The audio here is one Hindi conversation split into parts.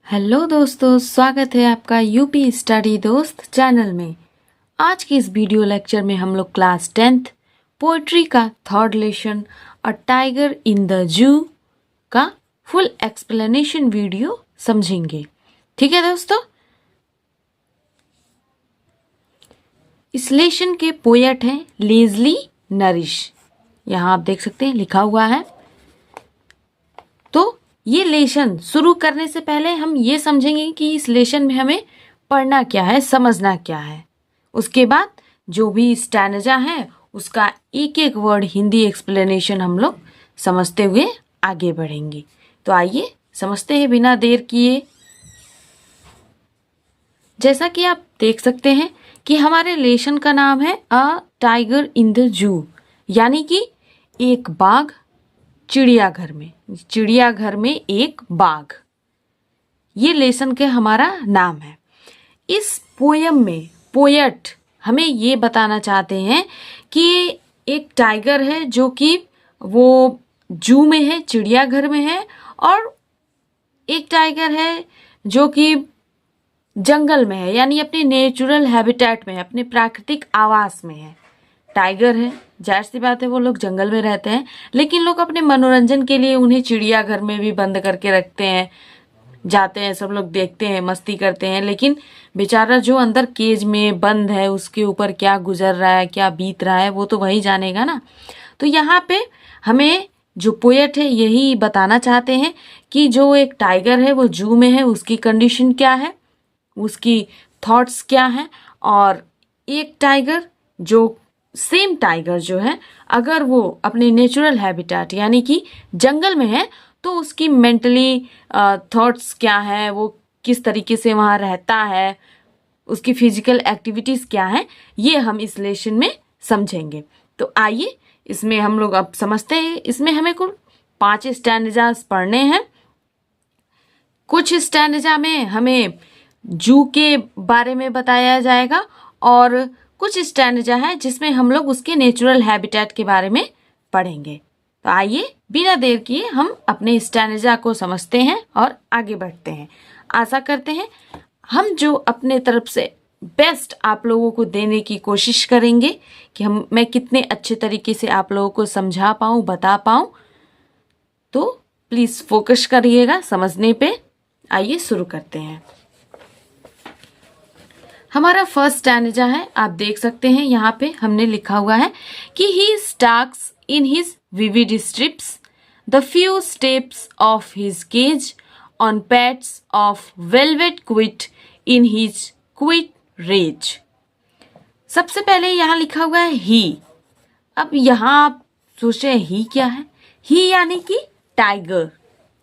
हेलो दोस्तों, स्वागत है आपका यूपी स्टडी दोस्त चैनल में। आज के इस वीडियो लेक्चर में हम लोग क्लास 10th पोइट्री का third lesson a tiger in the zoo का फुल एक्सप्लेनेशन वीडियो समझेंगे। ठीक है दोस्तों, इस लेसन के पोएट हैं लेज़ली नरिश। यहाँ आप देख सकते हैं लिखा हुआ है। तो ये लेसन शुरू करने से पहले हम ये समझेंगे कि इस लेसन में हमें पढ़ना क्या है, समझना क्या है। उसके बाद जो भी स्टैंजा है उसका एक एक वर्ड हिंदी एक्सप्लेनेशन हम लोग समझते हुए आगे बढ़ेंगे। तो आइए समझते हैं बिना देर किए। जैसा कि आप देख सकते हैं कि हमारे लेसन का नाम है a tiger in the zoo, यानी कि एक बाघ चिड़ियाघर में। चिड़ियाघर में एक बाघ, ये लेसन के हमारा नाम है। इस पोयम में पोएट हमें ये बताना चाहते हैं कि एक टाइगर है जो कि वो जू में है, चिड़ियाघर में है, और एक टाइगर है जो कि जंगल में है, यानी अपने नेचुरल हैबिटेट में है, अपने प्राकृतिक आवास में है। टाइगर है, जाहिर सी बात है वो लोग जंगल में रहते हैं, लेकिन लोग अपने मनोरंजन के लिए उन्हें चिड़ियाघर में भी बंद करके रखते हैं। जाते हैं, सब लोग देखते हैं, मस्ती करते हैं, लेकिन बेचारा जो अंदर केज में बंद है उसके ऊपर क्या गुजर रहा है, क्या बीत रहा है, वो तो वही जानेगा ना। तो यहाँ पे हमें जो पोएट है यही बताना चाहते हैं कि जो एक टाइगर है वो जू में है, उसकी कंडीशन क्या है, उसकी थॉट्स क्या हैं। और एक टाइगर जो सेम टाइगर जो है, अगर वो अपने नेचुरल हैबिटेट यानी कि जंगल में है तो उसकी मेंटली थॉट्स क्या है, वो किस तरीके से वहाँ रहता है, उसकी फिजिकल एक्टिविटीज़ क्या है, ये हम इस लेसन में समझेंगे। तो आइए इसमें हम लोग अब समझते हैं। इसमें हमें कुल 5 स्टैंजास पढ़ने हैं। कुछ स्टैंजा में हमें जू के बारे में बताया जाएगा और कुछ स्टैंजा है जिसमें हम लोग उसके नेचुरल हैबिटेट के बारे में पढ़ेंगे। तो आइए बिना देर किए हम अपने स्टैंजा को समझते हैं और आगे बढ़ते हैं। आशा करते हैं हम जो अपने तरफ से बेस्ट आप लोगों को देने की कोशिश करेंगे कि मैं कितने अच्छे तरीके से आप लोगों को समझा पाऊँ, बता पाऊँ। तो प्लीज़ फोकस करिएगा समझने पे। आइए शुरू करते हैं। हमारा फर्स्ट स्टैंजा है, आप देख सकते हैं यहाँ पे हमने लिखा हुआ है कि he stalks in his vivid stripes the few steps of his cage on pads of velvet quiet in his quiet rage. सबसे पहले यहाँ लिखा हुआ है ही। अब यहाँ आप सोच रहे हैं ही क्या है? ही यानी कि टाइगर।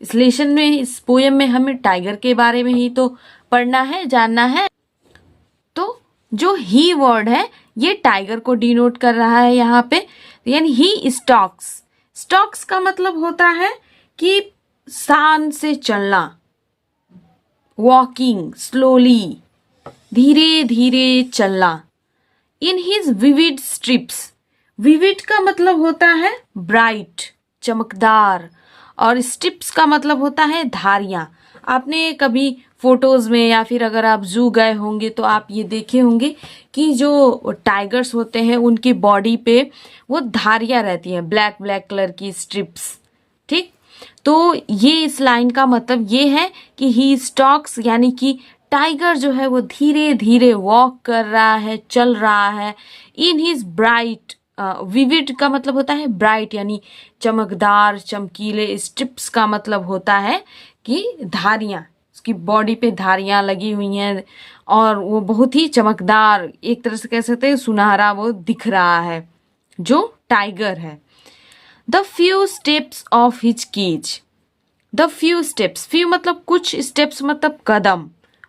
इस लेसन में, इस पोयम में हमें टाइगर के बारे में ही तो पढ़ना है, जानना है। तो जो ही वर्ड है ये टाइगर को डिनोट कर रहा है यहाँ पे, यानी ही स्टॉक्स। स्टॉक्स का मतलब होता है कि शान से चलना, वॉकिंग स्लोली, धीरे धीरे चलना। इन हिज विविड स्ट्रिप्स, विविड का मतलब होता है ब्राइट, चमकदार, और स्ट्रिप्स का मतलब होता है धारियां। आपने कभी फोटोज में या फिर अगर आप जू गए होंगे तो आप ये देखे होंगे कि जो टाइगर्स होते हैं उनकी बॉडी पे वो धारियां रहती हैं, ब्लैक ब्लैक कलर की स्ट्रिप्स। ठीक, तो ये इस लाइन का मतलब ये है कि ही स्टॉक्स, यानी कि टाइगर जो है वो धीरे धीरे वॉक कर रहा है, चल रहा है। इन हिज ब्राइट, विविड का मतलब होता है ब्राइट यानी चमकदार, चमकीले। स्ट्रिप्स का मतलब होता है कि धारियां, उसकी बॉडी पे धारियां लगी हुई हैं और वो बहुत ही चमकदार, एक तरह से कह सकते हैं सुनहरा वो दिख रहा है जो टाइगर है। The few steps of his cage, the few steps, few मतलब कुछ, स्टेप्स मतलब कदम,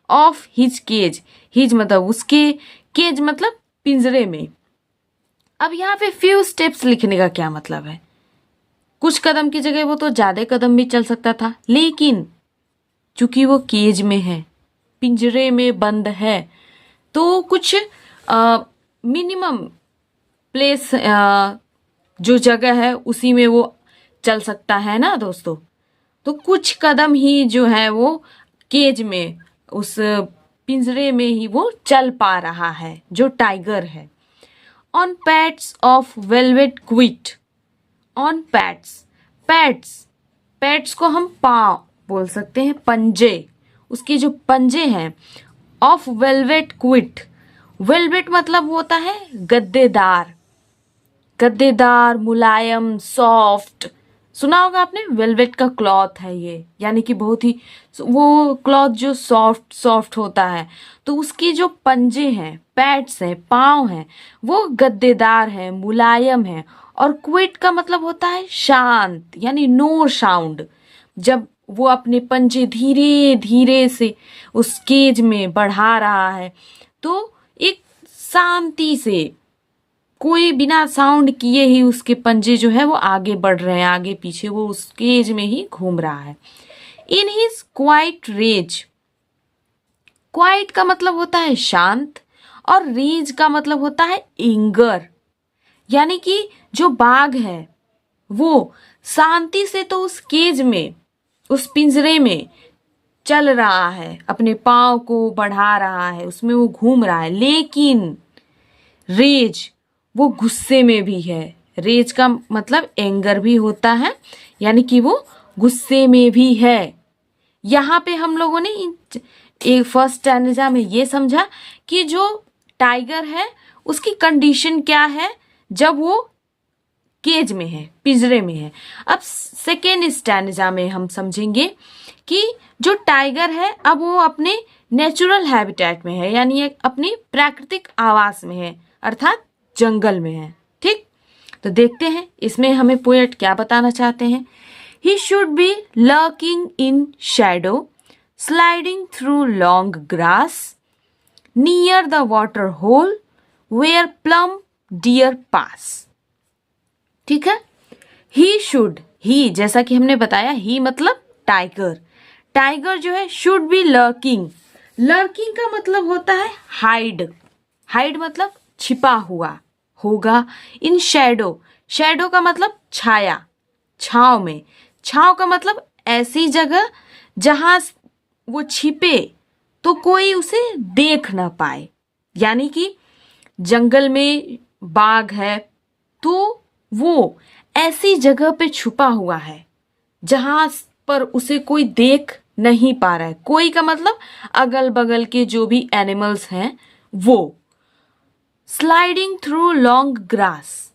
ऑफ हिज केज, हिज मतलब उसके, केज मतलब पिंजरे में। अब यहाँ पे फ्यू स्टेप्स लिखने का क्या मतलब है? कुछ कदम की जगह वो तो ज्यादा कदम भी चल सकता था, लेकिन चूंकि वो केज में है, पिंजरे में बंद है, तो कुछ मिनिमम प्लेस, जो जगह है उसी में वो चल सकता है ना दोस्तों। तो कुछ कदम ही जो है वो केज में, उस पिंजरे में ही वो चल पा रहा है, जो टाइगर है। On pads of velvet quit, on pads, pads, pads को हम पाँव बोल सकते हैं, पंजे, उसके जो पंजे हैं, ऑफ वेलवेट क्विट, वेलवेट मतलब होता है गद्देदार, गद्देदार, मुलायम, सॉफ्ट, सुना होगा आपने, वेलवेट का क्लॉथ है ये, यानी कि बहुत ही वो क्लॉथ जो सॉफ्ट सॉफ्ट होता है। तो उसकी जो पंजे हैं, पैड्स हैं, पाँव हैं, वो गद्देदार है, मुलायम है। और क्विट का मतलब होता है शांत, यानी नो साउंड। जब वो अपने पंजे धीरे धीरे से उस केज में बढ़ा रहा है तो एक शांति से, कोई बिना साउंड किए ही उसके पंजे जो है वो आगे बढ़ रहे हैं, आगे पीछे वो उस केज में ही घूम रहा है। In his quiet rage, quiet का मतलब होता है शांत और रेज का मतलब होता है एंगर, यानी कि जो बाघ है वो शांति से तो उस केज में, उस पिंजरे में चल रहा है, अपने पाँव को बढ़ा रहा है, उसमें वो घूम रहा है, लेकिन रेज, वो गुस्से में भी है। रेज का मतलब एंगर भी होता है, यानी कि वो गुस्से में भी है। यहाँ पे हम लोगों ने एक फर्स्ट स्टैंजा में ये समझा कि जो टाइगर है उसकी कंडीशन क्या है जब वो केज में है, पिंजरे में है। अब सेकेंड स्टैंजा में हम समझेंगे कि जो टाइगर है अब वो अपने नेचुरल हैबिटेट में है, यानी अपनी प्राकृतिक आवास में है, अर्थात जंगल में है। ठीक, तो देखते हैं इसमें हमें पोएट क्या बताना चाहते हैं। He should be lurking in shadow, sliding through long grass, near the water hole where plump deer pass. ठीक है, ही शुड, ही जैसा कि हमने बताया, ही मतलब टाइगर, टाइगर जो है शुड बी लर्किंग, लर्किंग का मतलब होता है हाइड, हाइड मतलब छिपा हुआ होगा, इन शैडो, शैडो का मतलब छाया, छाव में, छाव का मतलब ऐसी जगह जहां वो छिपे तो कोई उसे देख ना पाए, यानी कि जंगल में बाघ है तो वो ऐसी जगह पे छुपा हुआ है जहां पर उसे कोई देख नहीं पा रहा है। कोई का मतलब अगल बगल के जो भी एनिमल्स हैं वो। Sliding through long grass,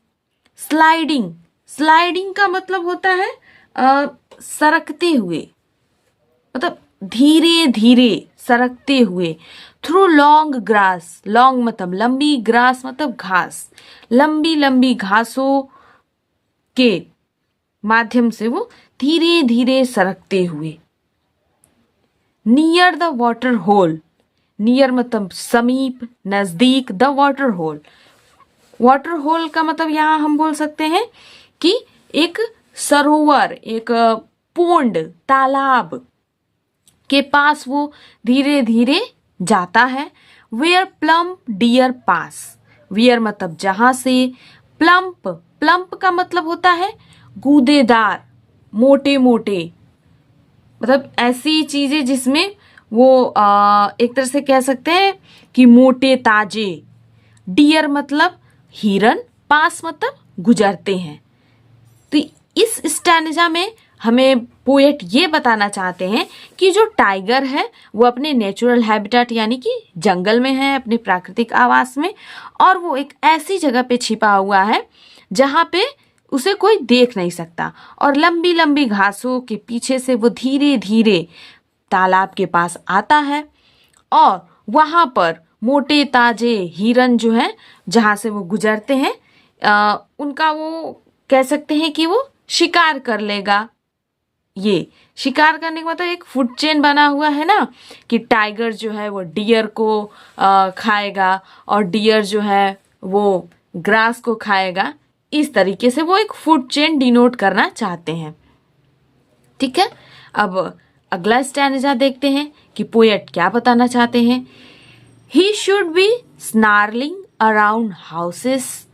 sliding, sliding का मतलब होता है सरकते हुए, मतलब धीरे धीरे सरकते हुए। थ्रू लॉन्ग ग्रास, लॉन्ग मतलब लंबी, ग्रास मतलब घास, लंबी लंबी घासों के माध्यम से वो धीरे धीरे सरकते हुए। Near the water hole, near मतलब समीप, नजदीक, the water hole, water hole का मतलब यहाँ हम बोल सकते हैं कि एक सरोवर, एक पोंड, तालाब के पास वो धीरे धीरे जाता है। Where plump deer pass, where मतलब जहां से, प्लम्प, प्लम्प का मतलब होता है गूदेदार, मोटे मोटे, मतलब ऐसी चीजें जिसमें वो एक तरह से कह सकते हैं कि मोटे ताजे। डियर मतलब हिरन, पास मतलब गुजरते हैं। तो इस स्टैंजा में हमें पोएट ये बताना चाहते हैं कि जो टाइगर है वो अपने नेचुरल हैबिटेट यानी कि जंगल में है, अपने प्राकृतिक आवास में, और वो एक ऐसी जगह पे छिपा हुआ है जहां पे उसे कोई देख नहीं सकता, और लंबी लंबी घासों के पीछे से वो धीरे धीरे तालाब के पास आता है, और वहां पर मोटे ताजे हिरन जो हैं जहां से वो गुजरते हैं उनका वो कह सकते हैं कि वो शिकार कर लेगा। ये शिकार करने का मतलब एक फूड चेन बना हुआ है ना, कि टाइगर जो है वो डियर को खाएगा और डियर जो है वो ग्रास को खाएगा। इस तरीके से वो एक फूड चेन डिनोट करना चाहते हैं। ठीक है, अब अगला स्टैंजा देखते हैं कि पोएट क्या बताना चाहते हैं। He should be snarling around houses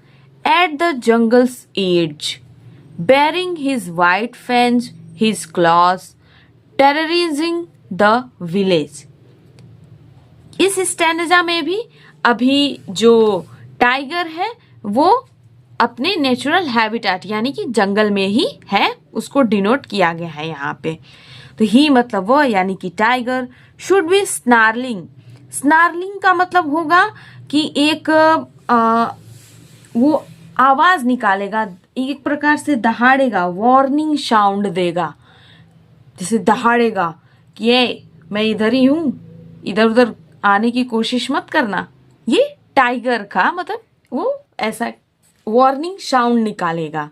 at the jungle's edge, bearing his white fangs, his claws, terrorizing the village. इस स्टैंजा में भी अभी जो टाइगर है वो अपने नेचुरल हैबिटेट यानी कि जंगल में ही है, उसको डिनोट किया गया है यहाँ पे। तो ही मतलब वो यानी कि tiger should be snarling. Snarling का मतलब होगा कि एक वो आवाज निकालेगा, एक प्रकार से दहाड़ेगा, वार्निंग साउंड देगा, जैसे दहाड़ेगा कि ये मैं इधर ही हूं, इधर उधर आने की कोशिश मत करना। ये टाइगर का मतलब वो ऐसा वार्निंग साउंड निकालेगा।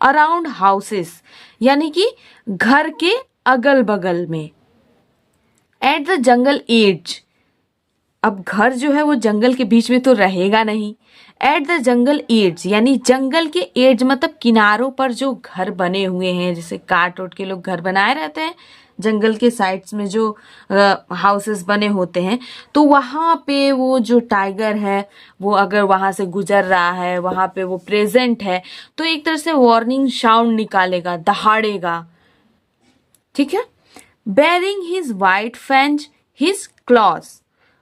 अराउंड हाउसेस यानी कि घर के अगल बगल में। एट द जंगल एज, अब घर जो है वो जंगल के बीच में तो रहेगा नहीं। एट द जंगल एज यानी जंगल के एज मतलब किनारों पर जो घर बने हुए हैं, जैसे काट ओट के लोग घर बनाए रहते हैं जंगल के साइड्स में, जो हाउसेस बने होते हैं, तो वहां पे वो जो टाइगर है वो अगर वहां से गुजर रहा है, वहां पे वो प्रेजेंट है, तो एक तरह से वार्निंग साउंड निकालेगा, दहाड़ेगा। ठीक है। Baring his white fangs his claws.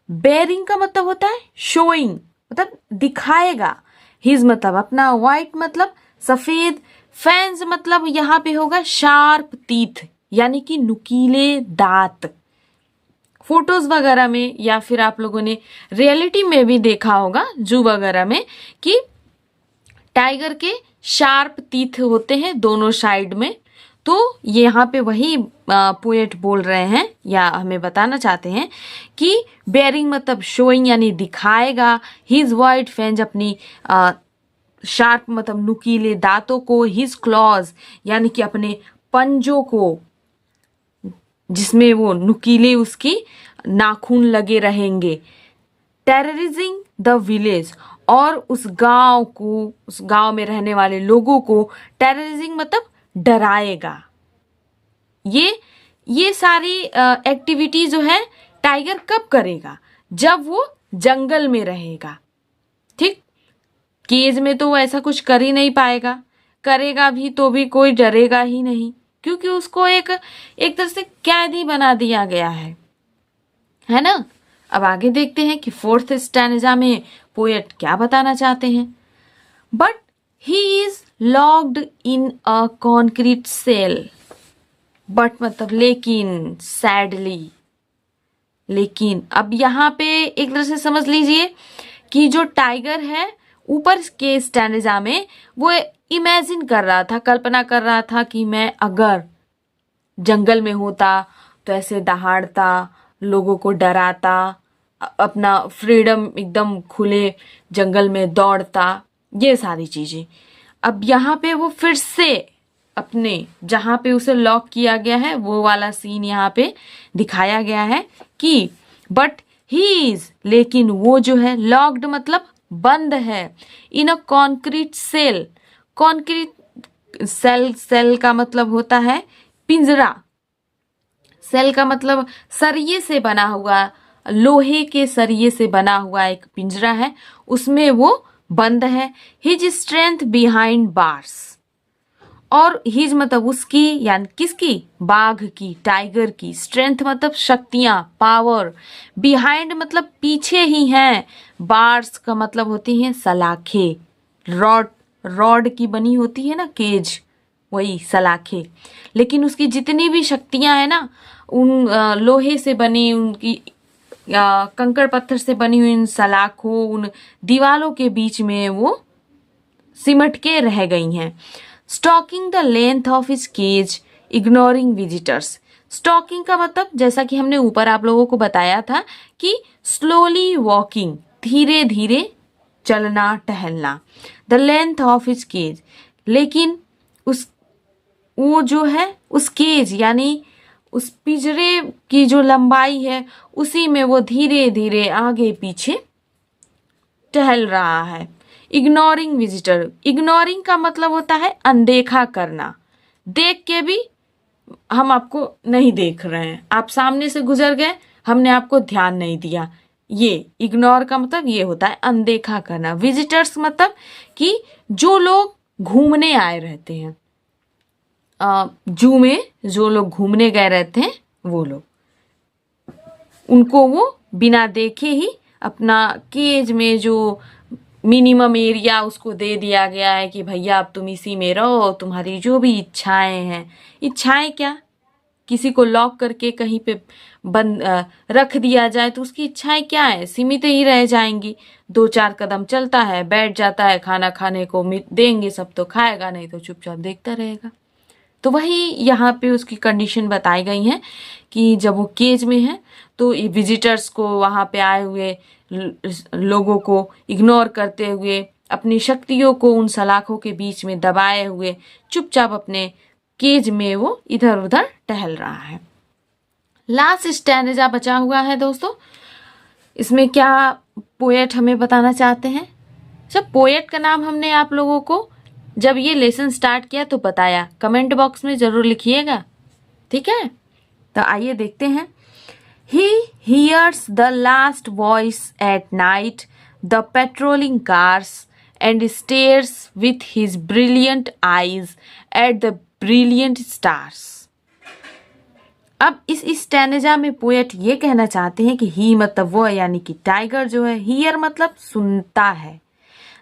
Baring का मतलब होता है शोइंग, मतलब दिखाएगा। हिज मतलब अपना, वाइट मतलब सफेद, फैंज मतलब यहाँ पे होगा शार्प टीथ यानी कि नुकीले दांत। फोटोज वगैरह में या फिर आप लोगों ने रियलिटी में भी देखा होगा जू वगैरह में कि टाइगर के शार्प टीथ होते हैं दोनों साइड में। तो यहाँ पे वही पोएट बोल रहे हैं या हमें बताना चाहते हैं कि बेरिंग मतलब शोइंग यानी दिखाएगा, हिज वाइट फैंज अपनी शार्प मतलब नुकीले दांतों को, हिज क्लॉज यानी कि अपने पंजों को जिसमें वो नुकीले उसकी नाखून लगे रहेंगे। टेररिजिंग द विलेज, और उस गांव को, उस गांव में रहने वाले लोगों को टेररिजिंग मतलब डराएगा। ये सारी एक्टिविटी जो है टाइगर कब करेगा? जब वो जंगल में रहेगा। ठीक, केज में तो वो ऐसा कुछ कर ही नहीं पाएगा, करेगा भी तो भी कोई डरेगा ही नहीं, क्योंकि उसको एक तरह से कैदी बना दिया गया है ना। अब आगे देखते हैं कि फोर्थ स्टैंजा में पोएट क्या बताना चाहते हैं। But he is locked in a concrete cell. But मतलब लेकिन, सैडली, लेकिन। अब यहाँ पे एक तरह से समझ लीजिए कि जो टाइगर है ऊपर के स्टैंजा में वो इमेजिन कर रहा था, कल्पना कर रहा था कि मैं अगर जंगल में होता तो ऐसे दहाड़ता, लोगों को डराता, अपना फ्रीडम एकदम खुले जंगल में दौड़ता, ये सारी चीजें। अब यहाँ पे वो फिर से अपने जहां पे उसे लॉक किया गया है वो वाला सीन यहाँ पे दिखाया गया है कि बट ही इज, लेकिन वो जो है लॉक्ड मतलब बंद है, in a concrete cell. Concrete cell, cell का मतलब होता है पिंजरा। सेल का मतलब सरिये से बना हुआ, लोहे के सरिये से बना हुआ एक पिंजरा है, उसमें वो बंद है। हिज स्ट्रेंथ बिहाइंड बार्स, और हिज मतलब उसकी यानी किसकी? बाघ की, टाइगर की। स्ट्रेंथ मतलब शक्तियां, पावर। बिहाइंड मतलब पीछे ही हैं। बार्स का मतलब होती हैं सलाखें, रॉड की बनी होती है ना केज, वही सलाखें। लेकिन उसकी जितनी भी शक्तियां हैं ना, उन लोहे से बनी, उनकी कंकड़ पत्थर से बनी हुई उन सलाखों, उन दीवालों के बीच में वो सिमट के रह गई हैं। Stalking the length of his cage, ignoring visitors. Stalking का मतलब जैसा कि हमने ऊपर आप लोगों को बताया था कि स्लोली वॉकिंग, धीरे धीरे चलना, टहलना। The length of his cage, लेकिन वो जो है उस केज यानी उस पिंजरे की जो लंबाई है उसी में वो धीरे धीरे आगे पीछे टहल रहा है। इग्नोरिंग विजिटर, इग्नोरिंग का मतलब होता है अनदेखा करना। देख के भी हम आपको नहीं देख रहे हैं, आप सामने से गुजर गए, हमने आपको ध्यान नहीं दिया। ये इग्नोर का मतलब ये होता है अनदेखा करना। विजिटर्स मतलब कि जो लोग घूमने आए रहते हैं, जू में जो लोग घूमने गए रहते हैं वो लोग, उनको वो बिना देखे ही अपना केज में जो मिनिमम एरिया उसको दे दिया गया है कि भैया अब तुम इसी में रहो, तुम्हारी जो भी इच्छाएं हैं, इच्छाएं क्या, किसी को लॉक करके कहीं पे बंद रख दिया जाए तो उसकी इच्छाएं क्या है, सीमित ही रह जाएंगी। 2-4 कदम चलता है, बैठ जाता है, खाना खाने को देंगे सब तो खाएगा, नहीं तो चुपचाप देखता रहेगा। तो वही यहाँ पे उसकी कंडीशन बताई गई है कि जब वो केज में है तो विजिटर्स को, वहाँ पे आए हुए लोगों को इग्नोर करते हुए, अपनी शक्तियों को उन सलाखों के बीच में दबाए हुए चुपचाप अपने केज में वो इधर उधर टहल रहा है। लास्ट स्टैंजा बचा हुआ है दोस्तों। इसमें क्या पोएट हमें बताना चाहते हैं? सब पोएट का नाम हमने आप लोगों को जब ये लेसन स्टार्ट किया तो बताया, कमेंट बॉक्स में जरूर लिखिएगा, ठीक है? तो आइए देखते हैं। He hears the last voice at night, the patrolling cars, and stares with his brilliant eyes at the brilliant stars. अब इस स्टैंजा में पोएट ये कहना चाहते हैं कि ही मतलब वो, यानी कि टाइगर जो है, हियर मतलब सुनता है,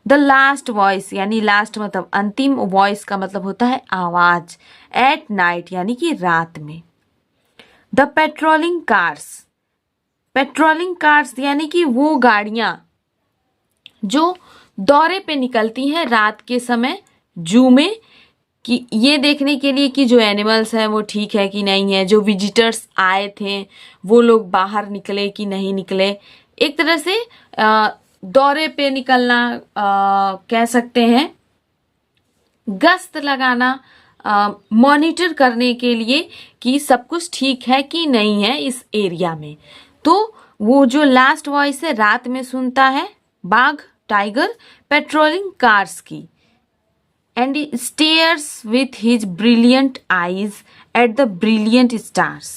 द लास्ट वॉइस यानी लास्ट मतलब अंतिम, वॉइस का मतलब होता है आवाज, एट नाइट यानी कि रात में, the patrolling cars, patrolling cars यानी कि वो गाड़ियां जो दौरे पे निकलती हैं रात के समय जू में, कि ये देखने के लिए कि जो एनिमल्स हैं वो ठीक है कि नहीं है, जो विजिटर्स आए थे वो लोग बाहर निकले कि नहीं निकले, एक तरह से दौरे पे निकलना कह सकते हैं, गश्त लगाना, मॉनिटर करने के लिए कि सब कुछ ठीक है कि नहीं है इस एरिया में। तो वो जो लास्ट वॉइस है रात में सुनता है बाघ, टाइगर, पेट्रोलिंग कार्स की, and he stairs with his brilliant eyes at the brilliant stars.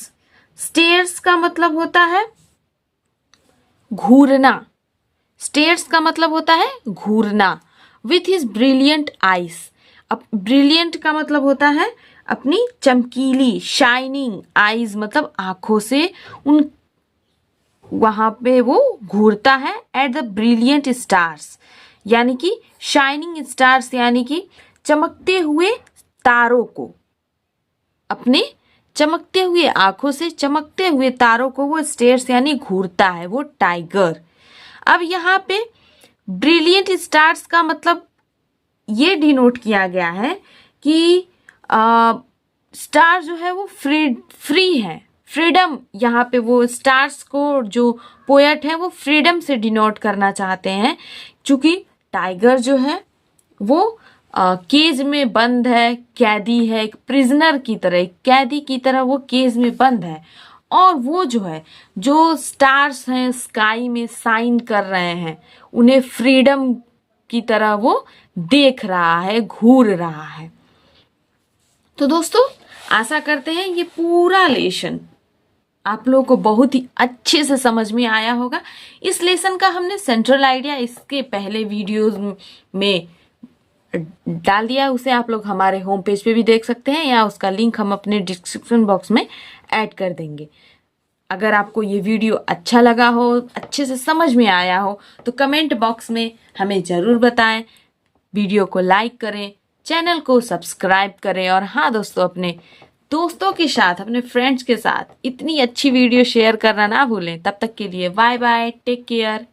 Stairs का मतलब होता है घूरना, स्टेयर्स का मतलब होता है घूरना, विथ हिज ब्रिलियंट आईज, अब ब्रिलियंट का मतलब होता है अपनी चमकीली, शाइनिंग, आईज मतलब आंखों से, उन वहां पे वो घूरता है एट द ब्रिलियंट स्टार्स, यानी कि शाइनिंग स्टार्स यानी कि चमकते हुए तारों को, अपने चमकते हुए आंखों से चमकते हुए तारों को वो स्टेयर्स यानी घूरता है वो टाइगर। अब यहाँ पे ब्रिलियंट स्टार्स का मतलब ये डिनोट किया गया है कि स्टार जो है वो फ्री है, फ्रीडम, यहाँ पे वो स्टार्स को जो पोएट है वो फ्रीडम से डिनोट करना चाहते हैं, क्योंकि टाइगर जो है वो केज में बंद है, कैदी है, एक प्रिजनर की तरह, एक कैदी की तरह वो केज में बंद है, और वो जो है, जो स्टार्स हैं स्काई में साइन कर रहे हैं, उन्हें फ्रीडम की तरह वो देख रहा है, घूर रहा है। तो दोस्तों आशा करते हैं ये पूरा लेसन आप लोगों को बहुत ही अच्छे से समझ में आया होगा। इस लेसन का हमने सेंट्रल आइडिया इसके पहले वीडियोस में डाल दिया, उसे आप लोग हमारे होम पेज पे भी देख सकते हैं, या उसका लिंक हम अपने डिस्क्रिप्शन बॉक्स में ऐड कर देंगे। अगर आपको ये वीडियो अच्छा लगा हो, अच्छे से समझ में आया हो, तो कमेंट बॉक्स में हमें ज़रूर बताएं, वीडियो को लाइक करें, चैनल को सब्सक्राइब करें, और हाँ दोस्तों, अपने दोस्तों के साथ, अपने फ्रेंड्स के साथ इतनी अच्छी वीडियो शेयर करना ना भूलें। तब तक के लिए बाय बाय, टेक केयर।